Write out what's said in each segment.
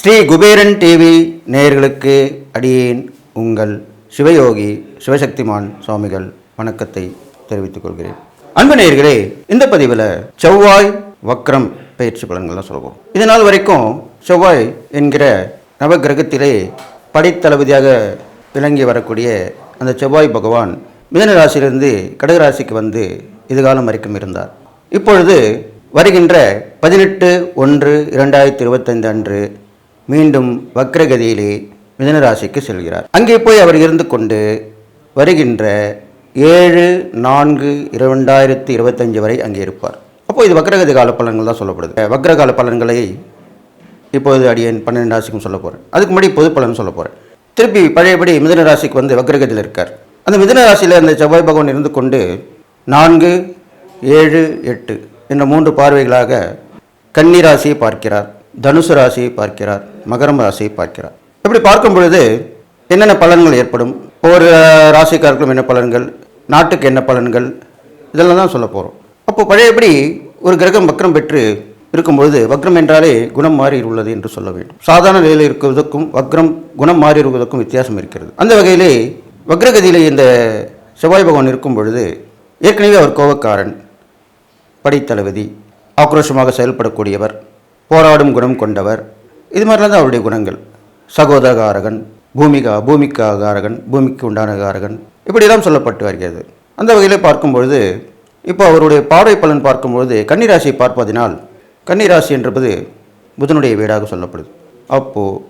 Sri Kuberan TV நேயர்களுக்கு அடியேன் உங்கள் சிவயோகி சிவசக்திமான் சுவாமிகள் வணக்கத்தை தெரிவித்துக் கொள்கிறேன். அன்பு நேயர்களே, இந்த பதிவில் செவ்வாய் வக்ரம் பயிற்சி பலன்கள்லாம் சொல்லுவோம். இதனால் வரைக்கும் செவ்வாய் என்கிற நவகிரகத்திலே படைத்தளபதியாக விளங்கி வரக்கூடிய அந்த செவ்வாய் பகவான் மிதுன ராசியிலிருந்து கடகராசிக்கு வந்து இதுகாலம் வரைக்கும் இருந்தார். இப்பொழுது வருகின்ற 18/1/2025 அன்று மீண்டும் வக்ரகதியிலே மிதுன ராசிக்கு செல்கிறார். அங்கே போய் அவர் இருந்து கொண்டு வருகின்ற 7/4/2025 வரை அங்கே இருப்பார். அப்போ இது வக்ரகதி கால பலன்கள் தான் சொல்லப்படுது. வக்ரகால பலன்களை இப்போது அடியேன் 12 ராசிக்கும் சொல்ல போகிறேன். அதுக்கு முன்னாடி பொது பலன் சொல்ல போகிறேன். திருப்பி பழையபடி மிதுன ராசிக்கு வந்து வக்ரகதியில் இருக்கார். அந்த மிதுன ராசியில் அந்த செவ்வாய் பகவான் இருந்து கொண்டு 4, 7, 8 என்ற 3 பார்வைகளாக கன்னி ராசியை பார்க்கிறார், தனுசு ராசியை பார்க்கிறார், மகரம் ராசியை பார்க்கிறார். இப்படி பார்க்கும் பொழுது என்னென்ன பலன்கள் ஏற்படும், ஒவ்வொரு ராசிக்காருக்கும் என்ன பலன்கள், நாட்டுக்கு என்ன பலன்கள், இதெல்லாம் தான் சொல்ல போகிறோம். அப்போ பழையபடி ஒரு கிரகம் வக்ரம் பெற்று இருக்கும்பொழுது வக்ரம் என்றாலே குணம் மாறி உள்ளது என்று சொல்ல வேண்டும். சாதாரண நிலையில் இருக்கிறதுக்கும் வக்ரம் குணம் மாறி இருப்பதற்கும் வித்தியாசம் இருக்கிறது. அந்த வகையிலே வக்ரகதியிலே இந்த செவ்வாய் பகவான் இருக்கும் பொழுது ஏற்கனவே அவர் கோபக்காரன், படைத்தளபதி, ஆக்ரோஷமாக செயல்படக்கூடியவர், போராடும் குணம் கொண்டவர், இது மாதிரிலாம் தான் அவருடைய குணங்கள். சகோதரகாரகன், பூமிக்காகாரகன், பூமிக்கு உண்டான காரகன், இப்படியெல்லாம் சொல்லப்பட்டு வருகிறது. அந்த வகையில் பார்க்கும்பொழுது இப்போ அவருடைய பார்வை பலன் பார்க்கும்பொழுது கன்னிராசியை பார்ப்பதினால் கன்னிராசி என்பது புதனுடைய வீடாக சொல்லப்படுது. அப்போது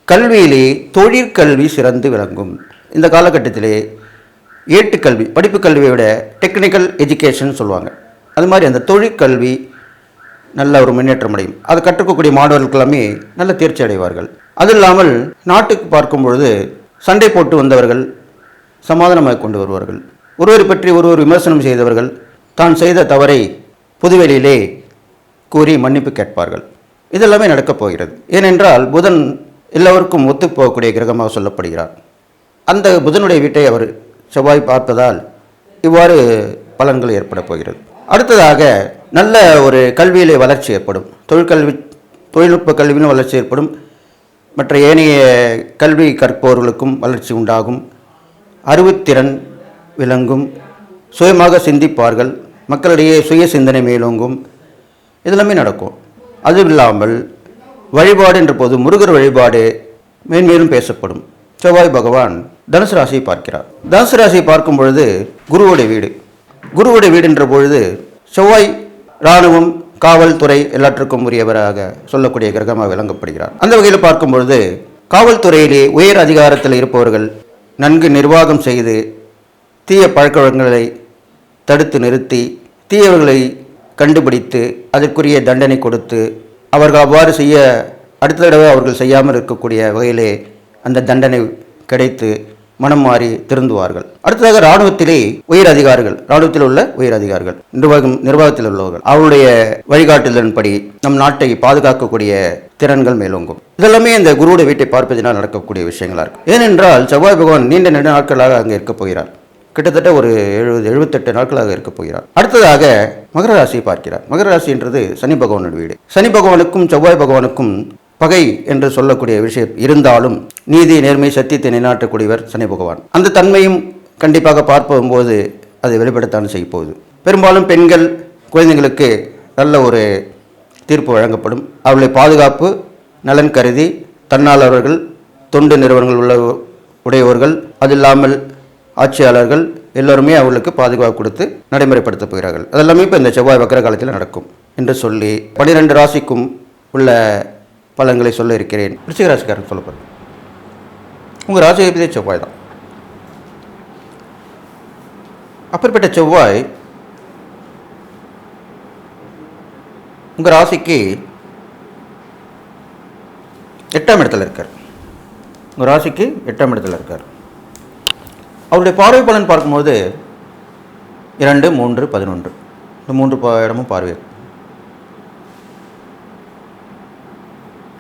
கல்வியிலே தொழிற்கல்வி சிறந்து விளங்கும். இந்த காலகட்டத்திலே ஏட்டுக்கல்வி, படிப்பு கல்வியை விட டெக்னிக்கல் எஜுகேஷன் சொல்லுவாங்க, அது மாதிரி அந்த தொழிற்கல்வி நல்ல ஒரு முன்னேற்றம் அடையும். அதை கற்றுக்கக்கூடிய மாணவர்கள் எல்லாமே நல்ல தேர்ச்சி அடைவார்கள். அது இல்லாமல் நாட்டுக்கு பார்க்கும் பொழுது சண்டை போட்டு வந்தவர்கள் சமாதானமாக கொண்டு வருவார்கள். ஒருவரை பற்றி ஒருவர் விமர்சனம் செய்தவர்கள் தான் செய்த தவறை பொதுவெளியிலே கூறி மன்னிப்பு கேட்பார்கள். இதெல்லாமே நடக்கப் போகிறது. ஏனென்றால் புதன் எல்லோருக்கும் ஒத்துப்போகக்கூடிய கிரகமாக சொல்லப்படுகிறார். அந்த புதனுடைய வீட்டை அவர் செவ்வாய் பார்ப்பதால் இவ்வாறு பலன்கள் ஏற்பட போகிறது. அடுத்ததாக நல்ல ஒரு கல்வியிலே வளர்ச்சி ஏற்படும். தொழில்நுட்ப கல்வியிலும் வளர்ச்சி ஏற்படும். மற்ற ஏனைய கல்வி கற்பவர்களுக்கும் வளர்ச்சி உண்டாகும். அறிவுத்திறன் விளங்கும். சுயமாக சிந்திப்பார்கள். மக்களிடையே சுய சிந்தனை மேலோங்கும். இதெல்லாமே நடக்கும். அதுவும் இல்லாமல் வழிபாடு என்ற போது முருகர் வழிபாடு மேன்மேலும் பேசப்படும். செவ்வாய் பகவான் தனுசு ராசியை பார்க்கிறார். தனுசு ராசியை பார்க்கும் பொழுது குருவுடைய வீடு. குருவுடைய வீடு என்ற பொழுது செவ்வாய் இராணுவம், காவல்துறை எல்லாற்றுக்கும் உரியவராக சொல்லக்கூடிய கிரகமாக விளங்கப்படுகிறார். அந்த வகையில் பார்க்கும் பொழுது காவல்துறையிலே உயர் அதிகாரத்தில் இருப்பவர்கள் நன்கு நிர்வாகம் செய்து தீய பழக்கவழக்கங்களை தடுத்து நிறுத்தி தீயவர்களை கண்டுபிடித்து அதற்குரிய தண்டனை கொடுத்து அவர்கள் அவ்வாறு செய்ய அடுத்த தடவை அவர்கள் செய்யாமல் இருக்கக்கூடிய வகையிலே அந்த தண்டனை கிடைத்து மனம் மாறி திருந்துவார்கள். அடுத்ததாக இராணுவத்திலே உயர் அதிகாரிகள், இராணுவத்தில் உள்ள உயர் அதிகாரிகள், நிர்வாகத்தில் உள்ளவர்கள், அவருடைய வழிகாட்டுதலின்படி நம் நாட்டை பாதுகாக்கக்கூடிய திறன்கள் மேலோங்கும். இதெல்லாமே இந்த குருவுடைய வீட்டை பார்ப்பதனால் நடக்கக்கூடிய விஷயங்களா இருக்கு. ஏனென்றால் செவ்வாய் பகவான் நீண்ட நாட்களாக அங்கே இருக்க போகிறார். கிட்டத்தட்ட ஒரு 70-78 நாட்களாக இருக்க போகிறார். அடுத்ததாக மகர ராசியை பார்க்கிறார். மகர ராசி என்றது சனி பகவானுடைய வீடு. சனி பகவானுக்கும் செவ்வாய் பகவானுக்கும் பகை என்று சொல்லக்கூடிய விஷயம் இருந்தாலும் நீதி, நேர்மை, சத்தியத்தை நிலைநாட்டக்கூடியவர் சனி பகவான். அந்த தன்மையும் கண்டிப்பாக பார்க்கும்போது அதை வெளிப்படத்தான் செய்ய போகுது. பெரும்பாலும் பெண்கள், குழந்தைங்களுக்கு நல்ல ஒரு தீர்ப்பு வழங்கப்படும். அவர்களை பாதுகாப்பு நலன் கருதி தன்னாளர்கள், தொண்டு நிறுவனங்கள் உடையவர்கள், அது இல்லாமல் ஆட்சியாளர்கள் எல்லோருமே அவர்களுக்கு பாதுகாப்பு கொடுத்து நடைமுறைப்படுத்த போகிறார்கள். அதெல்லாமே இப்போ இந்த செவ்வாய் வக்கர காலத்தில் நடக்கும் என்று சொல்லி 12 ராசிக்கும் உள்ள பலன்களை சொல்ல இருக்கிறேன். விருச்சிக ராசிக்காரன் சொல்ல போகிறேன். உங்கள் ராசி அதிபதி செவ்வாய் தான். அப்படிப்பட்ட செவ்வாய் உங்கள் ராசிக்கு 8ஆம் இடத்துல இருக்கார். உங்கள் ராசிக்கு 8ஆம் இடத்துல இருக்கார். அவருடைய பார்வை பலன் பார்க்கும்போது 2, 3, 11 இந்த 3 இடமும் பார்வை.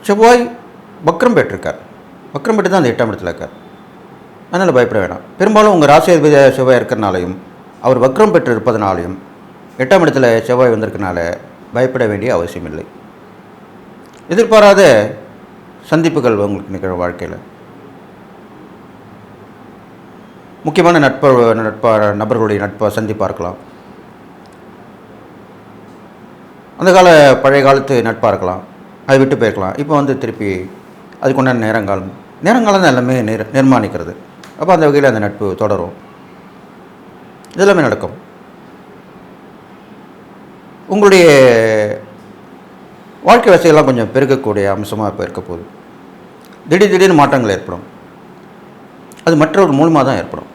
செவ்வாய் வக்ரம் பெற்றிருக்கார். வக்ரம் பெற்று தான் அந்த 8ஆம் இடத்துல இருக்கார். அதனால் பயப்பட வேண்டாம். பெரும்பாலும் உங்கள் ராசி அதிபதி செவ்வாய் இருக்கிறனாலையும் அவர் வக்ரம் பெற்று இருப்பதனாலையும் 8ஆம் இடத்துல செவ்வாய் வந்திருக்கனால பயப்பட வேண்டிய அவசியம் இல்லை. எதிர்பாராத சந்திப்புகள் உங்களுக்கு நிகழும். வாழ்க்கையில் முக்கியமான நபர்களுடைய நட்பை சந்திப்பாக இருக்கலாம். அந்த பழைய காலத்து நட்பாக இருக்கலாம். அதை விட்டு போயிருக்கலாம். இப்போ திருப்பி அதுக்குண்டான நேரங்காலம் தான் எல்லாமே நிர்மாணிக்கிறது. அப்போ அந்த வகையில் அந்த நட்பு தொடரும். இதெல்லாமே நடக்கும். உங்களுடைய வாழ்க்கை வசதியெல்லாம் கொஞ்சம் பெருக்கக்கூடிய அம்சமாக இப்போ இருக்க போகுது. திடீர்னு மாற்றங்கள் ஏற்படும். அது மற்றவர் மூலமாக தான் ஏற்படும்.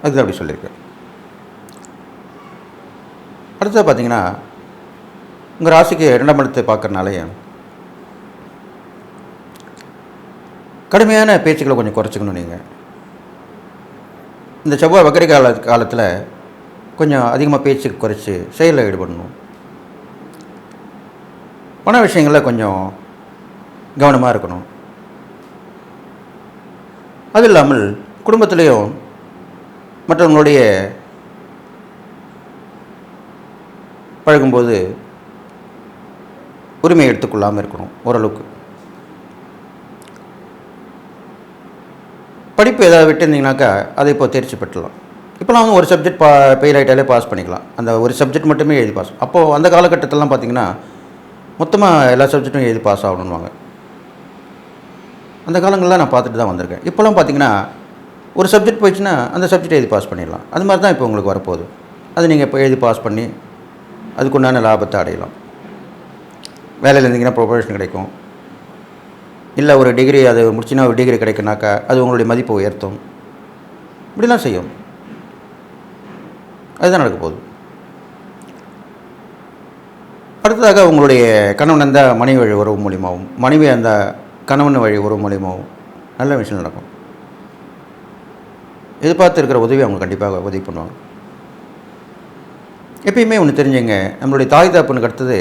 அதுதான் அப்படி சொல்லியிருக்கேன். அடுத்தது பார்த்தீங்கன்னா, உங்கள் ராசிக்கு 2ஆம் இடத்தை பார்க்கறனாலே கடுமையான பேச்சுக்களை கொஞ்சம் குறைச்சிக்கணும். நீங்கள் இந்த செவ்வாய் வக்கரை காலத்தில் கொஞ்சம் அதிகமாக பேச்சு குறைச்சி செயலில் ஈடுபடணும். பண விஷயங்களில் கொஞ்சம் கவனமாக இருக்கணும். அது இல்லாமல் குடும்பத்திலையும் மற்றவங்களுடைய பழகும்போது உரிமை எடுத்துக்கொள்ளாமல் இருக்கணும். ஓரளவுக்கு படிப்பு ஏதாவது விட்டுருந்தீங்கனாக்கா அதை இப்போ தேர்ச்சி பெற்றலாம். இப்போலாம் ஒரு சப்ஜெக்ட் ஃபெயில் ஆகிட்டாலே பாஸ் பண்ணிக்கலாம். அந்த ஒரு சப்ஜெக்ட் மட்டுமே எழுதி பாஸ். அப்போது அந்த காலகட்டத்திலலாம் பார்த்திங்கன்னா மொத்தமாக எல்லா சப்ஜெக்ட்டும் எழுதி பாஸ் ஆகணுன்னுவாங்க. அந்த காலங்களில் நான் பார்த்துட்டு தான் வந்திருக்கேன். இப்போலாம் பார்த்திங்கன்னா ஒரு சப்ஜெக்ட் போயிடுச்சுன்னா அந்த சப்ஜெக்ட் எழுதி பாஸ் பண்ணிடலாம். அது மாதிரி தான் இப்போ உங்களுக்கு வரப்போகுது. அது நீங்கள் இப்போ எழுதி பாஸ் பண்ணி அதுக்குண்டான லாபத்தை அடையலாம். வேலையில் இருந்தீங்கன்னா ப்ரொமோஷன் கிடைக்கும். இல்லை ஒரு டிகிரி அது முடிச்சுன்னா ஒரு டிகிரி கிடைக்குனாக்கா அது உங்களுடைய மதிப்பை உயர்த்தும். இப்படிலாம் செய்யும். அதுதான் நடக்க போகுது. அடுத்ததாக உங்களுடைய கணவன் அந்த மனைவி வழி உறவு மூலியமாகவும், மனைவி அந்த கணவன் வழி உறவு மூலியமாகவும் நல்ல விஷயம் நடக்கும். எதிர்பார்த்து இருக்கிற உதவி அவங்க கண்டிப்பாக உதவி பண்ணுவாங்க. எப்பயுமே ஒன்று தெரிஞ்சுங்க, நம்மளுடைய தாய் தகப்பனுக்கு அடுத்தது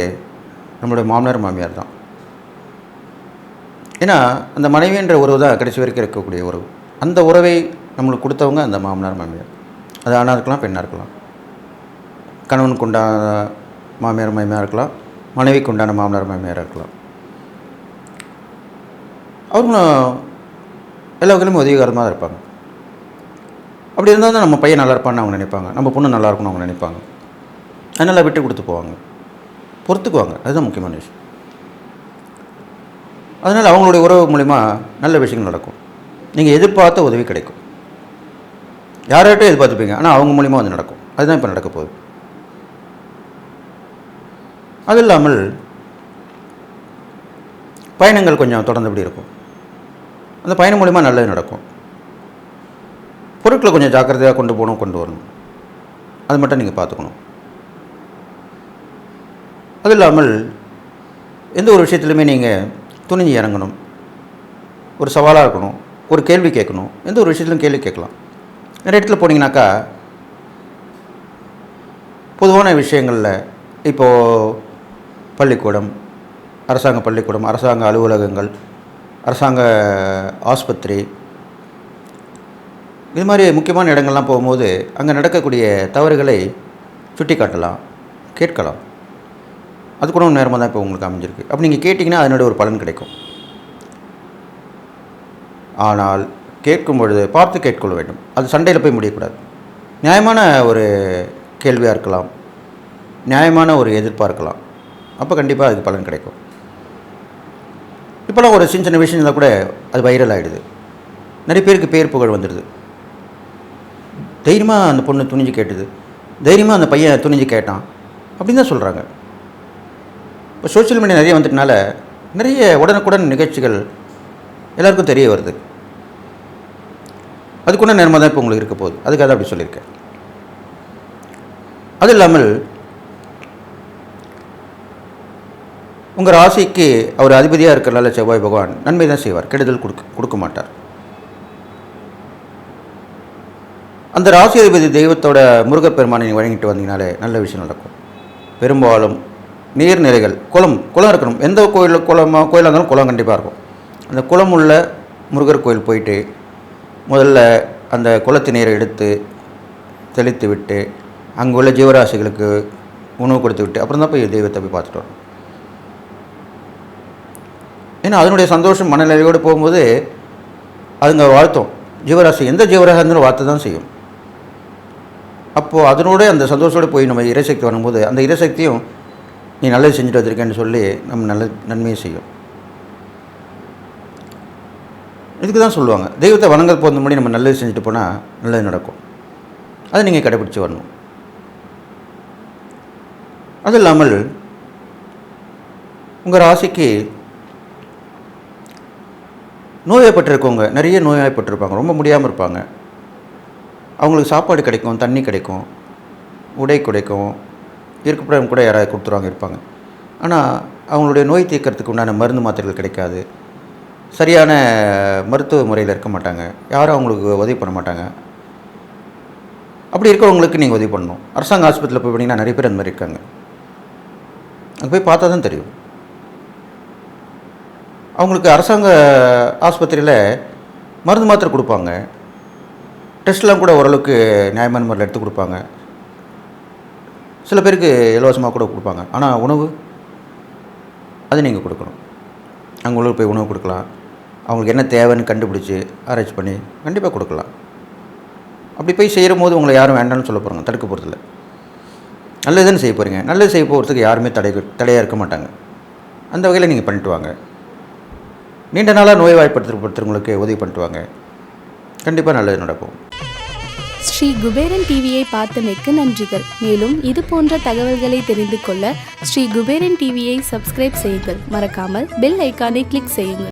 நம்மளுடைய மாமனார் மாமியார் தான். ஏன்னா அந்த மனைவின்ற உறவு தான் கடைசி வரைக்கும் இருக்கக்கூடிய உறவு. அந்த உறவை நம்மளுக்கு கொடுத்தவங்க அந்த மாமனார் மாமியார். அது ஆணாக இருக்கலாம், பெண்ணாக இருக்கலாம். கணவனுக்கு உண்டான மாமியார் மாமியார் இருக்கலாம், மனைவிக்கு உண்டான மாமனார் மாமியார் இருக்கலாம். அவங்களும் எல்லா வகையிலுமே உதவிகரமாக தான் இருப்பாங்க. அப்படி இருந்தால் தான் நம்ம பையன் நல்லா இருப்பான்னு அவங்க நினைப்பாங்க, நம்ம பொண்ணு நல்லா இருக்குன்னு அவங்க நினைப்பாங்க. அதனால் விட்டு கொடுத்து போவாங்க, பொறுத்துக்குவாங்க. அதுதான் முக்கியமான விஷயம். அதனால் அவங்களுடைய உறவு மூலிமா நல்ல விஷயங்கள் நடக்கும். நீங்கள் எதிர்பார்த்த உதவி கிடைக்கும். யார்கிட்டும் எதிர்பார்த்துப்பீங்க, ஆனால் அவங்க மூலிமா அது நடக்கும். அதுதான் இப்போ நடக்க போகுது. அது இல்லாமல் பயணங்கள் கொஞ்சம் தொடர்ந்தபடி இருக்கும். அந்த பயணம் மூலிமா நல்லது நடக்கும். பொருட்களை கொஞ்சம் ஜாக்கிரதையாக கொண்டு வரணும். அது மட்டும் நீங்கள் பார்த்துக்கணும். அது இல்லாமல் எந்த ஒரு விஷயத்துலையுமே நீங்கள் துணிஞ்சு இறங்கணும். ஒரு சவாலாக இருக்கணும். ஒரு கேள்வி கேட்கணும். எந்த ஒரு விஷயத்துலையும் கேள்வி கேட்கலாம். நிறைய இடத்துல போனீங்கன்னாக்கா பொதுவான விஷயங்களில் இப்போது பள்ளிக்கூடம், அரசாங்க பள்ளிக்கூடம், அரசாங்க அலுவலகங்கள், அரசாங்க ஆஸ்பத்திரி, இது மாதிரி முக்கியமான இடங்கள்லாம் போகும்போது அங்கே நடக்கக்கூடிய தவறுகளை சுட்டி காட்டலாம், கேட்கலாம். அது கூட நேரமாக தான் இப்போ உங்களுக்கு அமைஞ்சிருக்கு. அப்போ நீங்கள் கேட்டிங்கன்னா அதனுடைய ஒரு பலன் கிடைக்கும். ஆனால் கேட்கும் பொழுது பார்த்து கேட்கொள்ள வேண்டும். அது சண்டையில் போய் முடியக்கூடாது. நியாயமான ஒரு கேள்வியாக இருக்கலாம், நியாயமான ஒரு எதிர்பார்க்கலாம். அப்போ கண்டிப்பாக அதுக்கு பலன் கிடைக்கும். இப்போலாம் ஒரு சின்ன சின்ன விஷயம் இருந்தால் கூட அது வைரல் ஆகிடுது. நிறைய பேருக்கு பேர் புகழ் வந்துடுது. தைரியமாக அந்த பொண்ணு துணிஞ்சு கேட்டுது, தைரியமாக அந்த பையன் துணிஞ்சு கேட்டான் அப்படின்னு தான் சொல்கிறாங்க. இப்போ சோஷியல் மீடியா நிறைய வந்துட்டனால நிறைய உடனுக்குடன் நிகழ்ச்சிகள் எல்லாருக்கும் தெரிய வருது. அதுக்குள்ள நேரமாக தான் இப்போ உங்களுக்கு இருக்க போகுது. அதுக்காக அப்படி சொல்லியிருக்கேன். அது இல்லாமல் உங்கள் ராசிக்கு அவர் அதிபதியாக இருக்கிறனால செவ்வாய் பகவான் நன்மை தான் செய்வார், கெடுதல் கொடுக்க மாட்டார். அந்த ராசி அதிபதி தெய்வத்தோட முருகப்பெருமானை நீங்கள் வழங்கிட்டு வந்தீங்கனாலே நல்ல விஷயம் நடக்கும். பெரும்பாலும் நீர்நிலைகள், குளம் இருக்கணும். எந்த கோயிலாக இருந்தாலும் குளம் கண்டிப்பாக இருக்கும். அந்த குளம் உள்ள முருகர் கோயில் போயிட்டு முதல்ல அந்த குளத்து நீரை எடுத்து தெளித்து விட்டு அங்கே உள்ள ஜீவராசிகளுக்கு உணவு கொடுத்து விட்டு அப்புறம் தான் போய் தெய்வத்தை போய் பார்த்துட்டு வரணும். ஏன்னா அதனுடைய சந்தோஷம் மனநிலையோடு போகும்போது அதுங்க வாழ்த்தும். ஜீவராசி எந்த ஜீவராசி இருந்தாலும் வாழ்த்து தான் செய்யும். அப்போது அதனோட அந்த சந்தோஷத்தோடு போய் நம்ம இறைசக்தி வரும்போது அந்த இறைசக்தியும் நீ நல்லது செஞ்சுட்டு வந்திருக்கேன்னு சொல்லி நம்ம நன்மையை செய்யும். இதுக்கு தான் சொல்லுவாங்க, தெய்வத்தை வணங்க போகிற முன்னாடி நம்ம நல்லது செஞ்சுட்டு போனால் நல்லது நடக்கும். அதை நீங்கள் கடைப்பிடிச்சி வரணும். அது இல்லாமல் உங்கள் ராசிக்கு நோய்வாய்ப்பட்டிருக்கவங்க, நிறைய நோய்வாய்ப்பட்டிருப்பாங்க, ரொம்ப முடியாமல் இருப்பாங்க. அவங்களுக்கு சாப்பாடு கிடைக்கும், தண்ணி கிடைக்கும், உடை கிடைக்கும், இருக்கப்படம் கூட யாராவது கொடுத்துருவாங்க இருப்பாங்க. ஆனால் அவங்களுடைய நோய் தீர்க்கறதுக்கு உண்டான மருந்து மாத்திரைகள் கிடைக்காது. சரியான மருத்துவ முறையில் இருக்க மாட்டாங்க. யாரும் அவங்களுக்கு உதவி பண்ண மாட்டாங்க. அப்படி இருக்கிறவங்களுக்கு நீங்கள் உதவி பண்ணணும். அரசாங்க ஆஸ்பத்திரியில் போய் பண்ணிங்கன்னா நிறைய பேர் அந்த மாதிரி இருக்காங்க. அங்கே போய் பார்த்தா தான் தெரியும். அவங்களுக்கு அரசாங்க ஆஸ்பத்திரியில் மருந்து மாத்திரை கொடுப்பாங்க, டெஸ்ட்லாம் கூட ஓரளவுக்கு நியாயமான முறையில் எடுத்து கொடுப்பாங்க. சில பேருக்கு இலவசமாக கூட கொடுப்பாங்க. ஆனால் உணவு அது நீங்கள் கொடுக்கணும். அங்கே உள்ள போய் உணவு கொடுக்கலாம். அவங்களுக்கு என்ன தேவைன்னு கண்டுபிடிச்சி ஆராய்ச்சி பண்ணி கண்டிப்பாக கொடுக்கலாம். அப்படி போய் செய்கிற போது உங்களை யாரும் வேண்டாம்னு சொல்ல போகிறாங்க, தடுக்க போகிறதில்ல. நல்லதுன்னு செய்ய போகிறீங்க. நல்லது செய்ய போகிறதுக்கு யாருமே தடையாக இருக்க மாட்டாங்க. அந்த வகையில் நீங்கள் பண்ணிட்டு வாங்க. நீண்ட நாளாக நோய்வாய்ப்படுத்துறவங்களுக்கு உதவி பண்ணிட்டு வாங்க. கண்டிப்பாக நல்லது நடக்கும். ஸ்ரீ குபேரன் டிவியை பார்த்தமைக்கு நன்றிகள். மேலும் இது போன்ற தகவல்களை தெரிந்து கொள்ள ஸ்ரீ குபேரன் டிவியை சப்ஸ்கிரைப் செய்யுங்கள். மறக்காமல் பெல் ஐக்கானை கிளிக் செய்யுங்கள்.